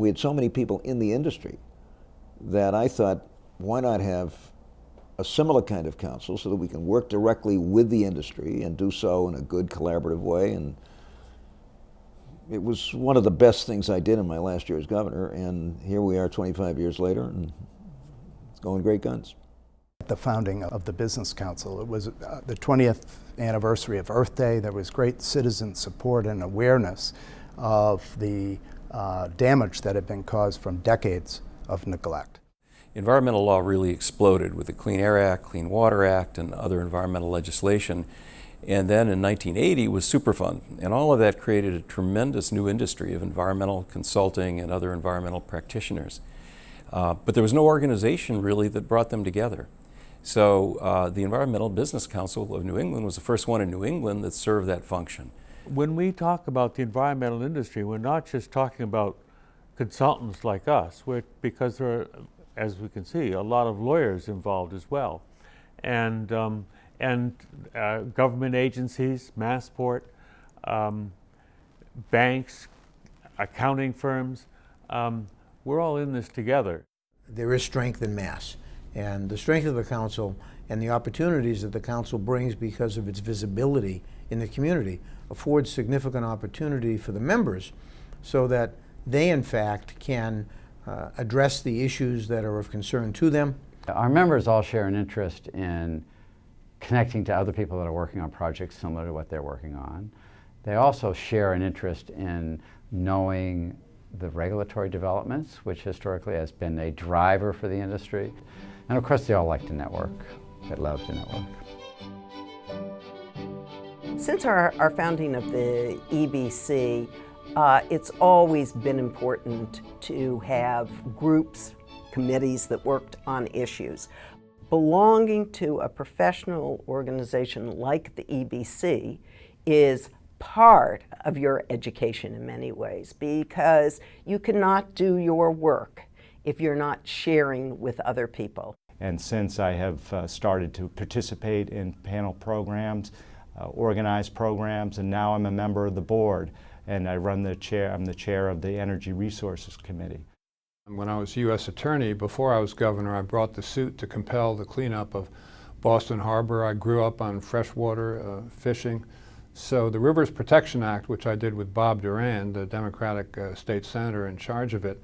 we had so many people in the industry that I thought, why not have a similar kind of council so that we can work directly with the industry and do so in a good collaborative way. And it was one of the best things I did in my last year as governor, and here we are 25 years later, and it's going great guns. The founding of the Business Council, it was the 20th anniversary of Earth Day. There was great citizen support and awareness of the damage that had been caused from decades of neglect. Environmental law really exploded with the Clean Air Act, Clean Water Act, and other environmental legislation. And then in 1980 was Superfund, and all of that created a tremendous new industry of environmental consulting and other environmental practitioners. But there was no organization really that brought them together. So the Environmental Business Council of New England was the first one in New England that served that function. When we talk about the environmental industry, we're not just talking about consultants like us, because there are, as we can see, a lot of lawyers involved as well. And government agencies, Massport, banks, accounting firms, we're all in this together. There is strength in Mass, and the strength of the council and the opportunities that the council brings because of its visibility in the community affords significant opportunity for the members so that they in fact can address the issues that are of concern to them. Our members all share an interest in connecting to other people that are working on projects similar to what they're working on. They also share an interest in knowing the regulatory developments, which historically has been a driver for the industry. And of course, they all like to network. They love to network. Since our founding of the EBC, it's always been important to have groups, committees that worked on issues. Belonging to a professional organization like the EBC is part of your education in many ways, because you cannot do your work if you're not sharing with other people. And since I have started to participate in panel programs, organized programs, and now I'm a member of the board, and I'm the chair of the Energy Resources Committee. When I was U.S. Attorney, before I was governor, I brought the suit to compel the cleanup of Boston Harbor. I grew up on freshwater fishing. So the Rivers Protection Act, which I did with Bob Durand, the Democratic state senator in charge of it,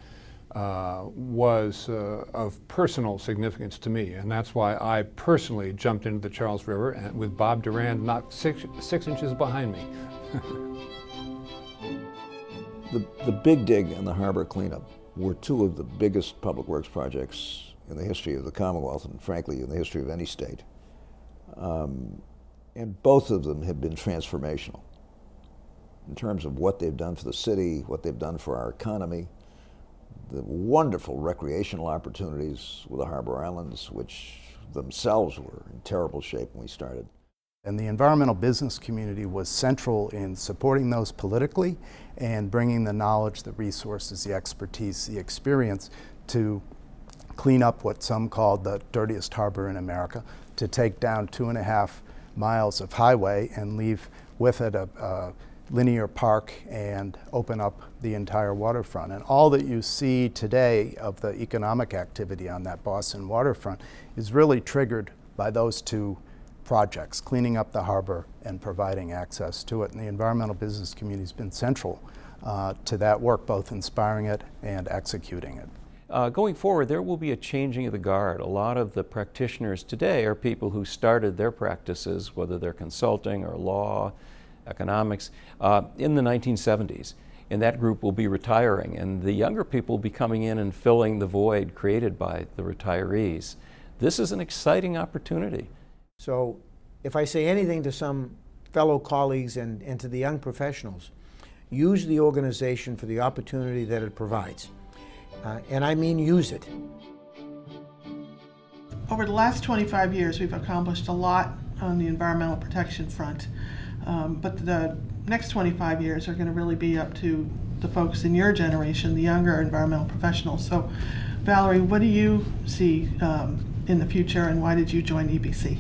was of personal significance to me. And that's why I personally jumped into the Charles River, and with Bob Durand not six inches behind me. The Big Dig and the harbor cleanup were two of the biggest public works projects in the history of the Commonwealth, and frankly in the history of any state. And both of them have been transformational in terms of what they've done for the city, what they've done for our economy, the wonderful recreational opportunities with the harbor islands, which themselves were in terrible shape when we started. And the environmental business community was central in supporting those politically and bringing the knowledge, the resources, the expertise, the experience to clean up what some called the dirtiest harbor in America, to take down 2.5 miles of highway and leave with it a linear park and open up the entire waterfront. And all that you see today of the economic activity on that Boston waterfront is really triggered by those two projects, cleaning up the harbor and providing access to it. And the environmental business community has been central to that work, both inspiring it and executing it. Going forward, there will be a changing of the guard. A lot of the practitioners today are people who started their practices, whether they're consulting or law, economics, in the 1970s. And that group will be retiring, and the younger people will be coming in and filling the void created by the retirees. This is an exciting opportunity. So if I say anything to some fellow colleagues and to the young professionals, use the organization for the opportunity that it provides. And I mean use it. Over the last 25 years, we've accomplished a lot on the environmental protection front. But the next 25 years are going to really be up to the folks in your generation, the younger environmental professionals. So, Valerie, what do you see in the future, and why did you join EBC?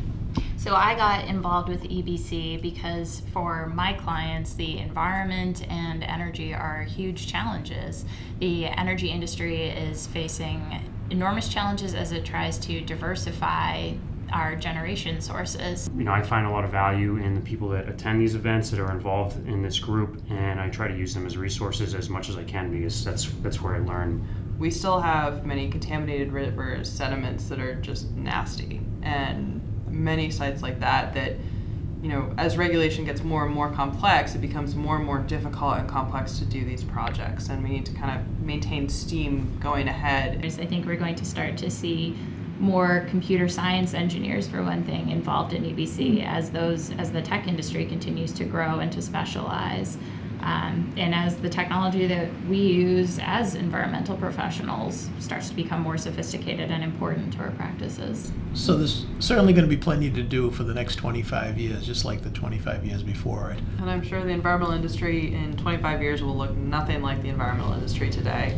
So I got involved with EBC because for my clients, the environment and energy are huge challenges. The energy industry is facing enormous challenges as it tries to diversify our generation sources. You know, I find a lot of value in the people that attend these events, that are involved in this group, and I try to use them as resources as much as I can, because that's where I learn. We still have many contaminated rivers, sediments that are just nasty, and many sites like that, you know, as regulation gets more and more complex, it becomes more and more difficult and complex to do these projects, and we need to kind of maintain steam going ahead. I think we're going to start to see more computer science engineers, for one thing, involved in EBC as the tech industry continues to grow and to specialize. And as the technology that we use as environmental professionals starts to become more sophisticated and important to our practices. So there's certainly going to be plenty to do for the next 25 years, just like the 25 years before it. And I'm sure the environmental industry in 25 years will look nothing like the environmental industry today.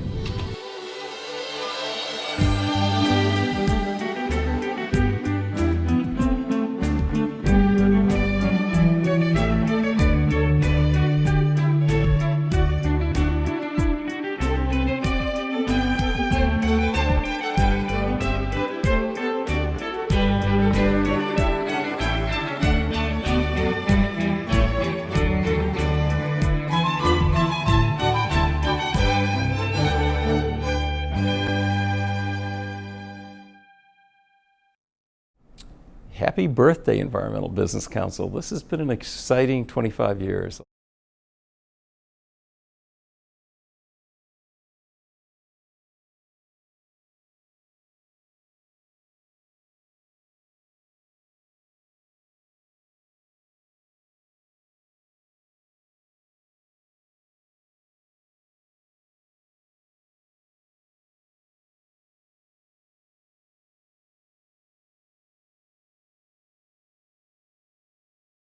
Happy birthday, Environmental Business Council. This has been an exciting 25 years.